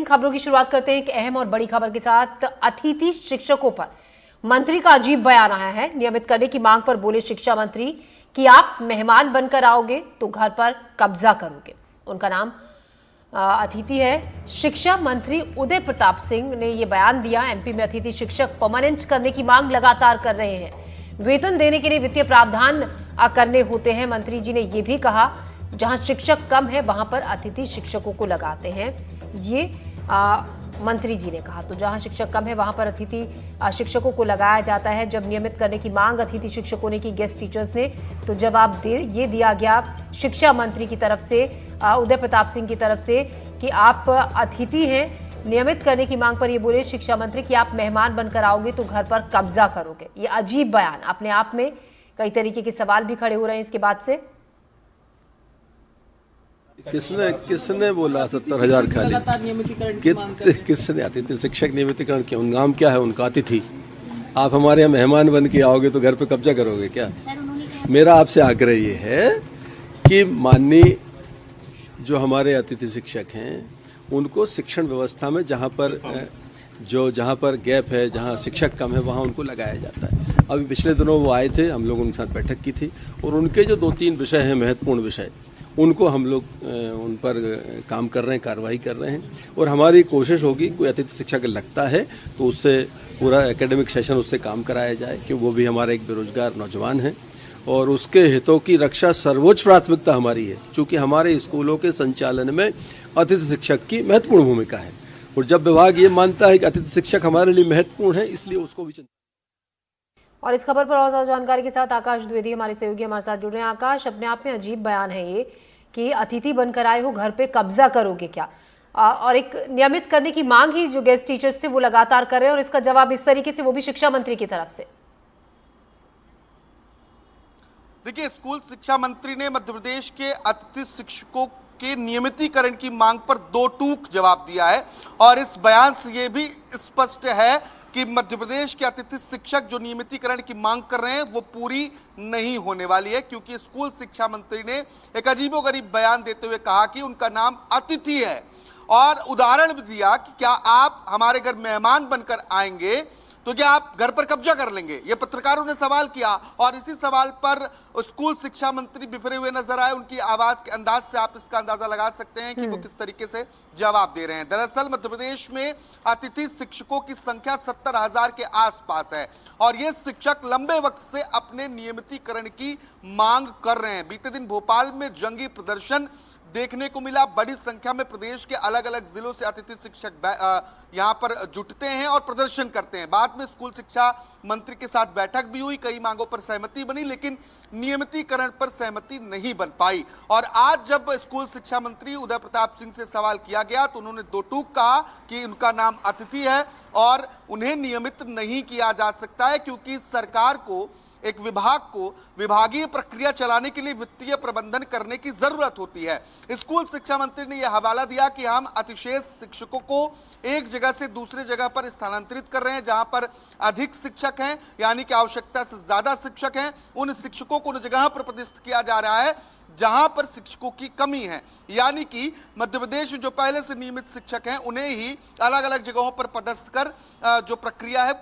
खबरों की शुरुआत करते हैं एक अहम और बड़ी खबर के साथ। अतिथि शिक्षकों पर मंत्री का अजीब बयान आया है। नियमित करने की मांग पर बोले शिक्षा मंत्री कि आप मेहमान बनकर आओगे तो घर पर कब्जा करोगे। उनका नाम अतिथि है। शिक्षा मंत्री उदय प्रताप सिंह ने यह बयान दिया। एमपी में अतिथि शिक्षक परमानेंट करने की मांग लगातार कर रहे हैं। वेतन देने के लिए वित्तीय प्रावधान करने होते हैं। मंत्री जी ने यह भी कहा जहां शिक्षक कम है वहां पर अतिथि शिक्षकों को लगाते हैं। ये मंत्री जी ने कहा तो जहां शिक्षक कम है वहां पर अतिथि शिक्षकों को लगाया जाता है। जब नियमित करने की मांग अतिथि शिक्षकों ने की गेस्ट टीचर्स ने, तो जवाब ये दिया गया शिक्षा मंत्री की तरफ से, उदय प्रताप सिंह की तरफ से कि आप अतिथि हैं। नियमित करने की मांग पर ये बोले शिक्षा मंत्री कि आप मेहमान बनकर आओगे तो घर पर कब्जा करोगे। ये अजीब बयान अपने आप में कई तरीके के सवाल भी खड़े हो रहे हैं इसके बाद से। किसने बोला 70,000 खाली? किसने? अतिथि शिक्षक नियमितीकरण क्यों? नाम क्या है उनका? अतिथि। आप हमारे यहाँ मेहमान बन के आओगे तो घर पे कब्जा करोगे क्या? मेरा आपसे आग्रह ये है कि माननीय जो हमारे अतिथि शिक्षक हैं उनको शिक्षण व्यवस्था में जहाँ पर गैप है, जहाँ शिक्षक कम है, वहाँ उनको लगाया जाता है। अभी पिछले दिनों वो आए थे, हम लोग उनके साथ बैठक की थी और उनके जो 2-3 विषय हैं, महत्वपूर्ण विषय, उनको हम लोग उन पर काम कर रहे हैं, कार्रवाई कर रहे हैं। और हमारी कोशिश होगी कोई अतिथि शिक्षक लगता है तो उससे पूरा एकेडमिक सेशन उससे काम कराया जाए, क्योंकि वो भी हमारा एक बेरोजगार नौजवान है और उसके हितों की रक्षा सर्वोच्च प्राथमिकता हमारी है। क्योंकि हमारे स्कूलों के संचालन में अतिथि शिक्षक की महत्वपूर्ण भूमिका है और जब विभाग ये मानता है कि अतिथि शिक्षक हमारे लिए महत्वपूर्ण है, इसलिए उसको भी। और इस खबर पर और ज्यादा जानकारी के साथ आकाश द्विवेदी हमारे सहयोगी हमारे साथ जुड़ रहे हैं। आकाश, अपने आप में अजीब बयान है ये कि अतिथि बनकर आए हो, घर पे कब्जा करोगे क्या? और एक नियमित करने की मांग ही जो गेस्ट टीचर्स थे वो लगातार कर रहे हैं और इसका जवाब इस तरीके से, वो भी शिक्षा मंत्री की तरफ से। देखिए, स्कूल शिक्षा मंत्री ने मध्य प्रदेश के अतिथि शिक्षकों के नियमितीकरण की मांग पर दो टूक जवाब दिया है और इस बयान से यह भी स्पष्ट है कि मध्य प्रदेश के अतिथि शिक्षक जो नियमितीकरण की मांग कर रहे हैं वो पूरी नहीं होने वाली है, क्योंकि स्कूल शिक्षा मंत्री ने एक अजीबोगरीब बयान देते हुए कहा कि उनका नाम अतिथि है और उदाहरण भी दिया कि क्या आप हमारे घर मेहमान बनकर आएंगे तो क्या आप घर पर कब्जा कर लेंगे? ये पत्रकारों ने सवाल किया और इसी सवाल पर स्कूल शिक्षा मंत्री बिफरे हुए नजर आए। उनकी आवाज के अंदाज से आप इसका अंदाजा लगा सकते हैं कि वो किस तरीके से जवाब दे रहे हैं। दरअसल मध्य प्रदेश में अतिथि शिक्षकों की संख्या 70,000 के आसपास है और ये शिक्षक लंबे वक्त से अपने नियमितीकरण की मांग कर रहे हैं। बीते दिन भोपाल में जंगी प्रदर्शन देखने को मिला। बड़ी संख्या में प्रदेश के अलग अलग जिलों से अतिथि शिक्षक यहां पर जुटते हैं और प्रदर्शन करते हैं। बाद में स्कूल शिक्षा मंत्री के साथ बैठक भी हुई, कई मांगों पर सहमति बनी, लेकिन नियमितीकरण पर सहमति नहीं बन पाई। और आज जब स्कूल शिक्षा मंत्री उदय प्रताप सिंह से सवाल किया गया तो उन्होंने दो टूक कहा कि उनका नाम अतिथि है और उन्हें नियमित नहीं किया जा सकता है, क्योंकि सरकार को, एक विभाग को विभागीय प्रक्रिया चलाने के लिए वित्तीय प्रबंधन करने की जरूरत होती है। स्कूल शिक्षा मंत्री ने यह हवाला दिया कि हम अतिशेष शिक्षकों को एक जगह से दूसरी जगह पर स्थानांतरित कर रहे हैं जहां पर अधिक शिक्षक हैं, यानी कि आवश्यकता से ज्यादा शिक्षक हैं। उन शिक्षकों को उन जगह पर पदस्थ किया जा रहा है जहां पर शिक्षकों की कमी है, यानी कि मध्य प्रदेश में जो पहले से नियमित शिक्षक हैं उन्हें ही अलग अलग जगहों पर पदस्थ कर जो प्रक्रिया है।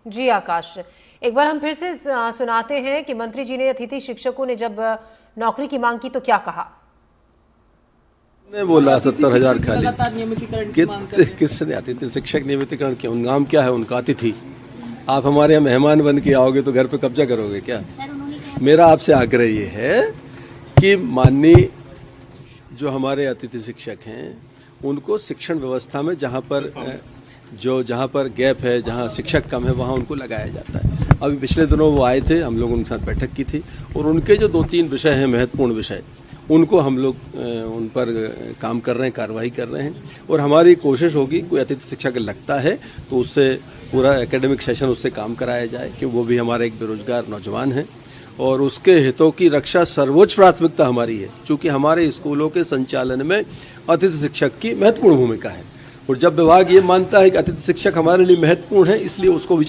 जी आकाश, एक बार हम फिर से सुनाते हैं कि मंत्री जी ने अतिथि शिक्षकों ने जब नौकरी की मांग की तो क्या कहा। ने बोला 70,000 खाली? किसने? अतिथि शिक्षक नियमितीकरण क्यों? नाम क्या है उनका? अतिथि। आप हमारे यहाँ मेहमान बन के आओगे तो घर पे कब्जा करोगे क्या? मेरा आपसे आग्रह ये है कि माननीय जो हमारे अतिथि शिक्षक हैं उनको शिक्षण व्यवस्था में जहाँ पर गैप है, जहाँ शिक्षक कम है, वहाँ उनको लगाया जाता है। अभी पिछले दिनों वो आए थे, हम लोग उनके साथ बैठक की थी और उनके जो 2-3 विषय हैं, महत्वपूर्ण विषय, उनको हम लोग उन पर काम कर रहे हैं, कार्रवाई कर रहे हैं। और हमारी कोशिश होगी कोई अतिथि शिक्षक लगता है तो उससे पूरा एकेडमिक सेशन उससे काम कराया जाए, क्योंकि वो भी हमारा एक बेरोजगार नौजवान है और उसके हितों की रक्षा सर्वोच्च प्राथमिकता हमारी है। क्योंकि हमारे स्कूलों के संचालन में अतिथि शिक्षक की महत्वपूर्ण भूमिका है और जब विभाग ये मानता है कि अतिथि शिक्षक हमारे लिए महत्वपूर्ण है, इसलिए उसको भी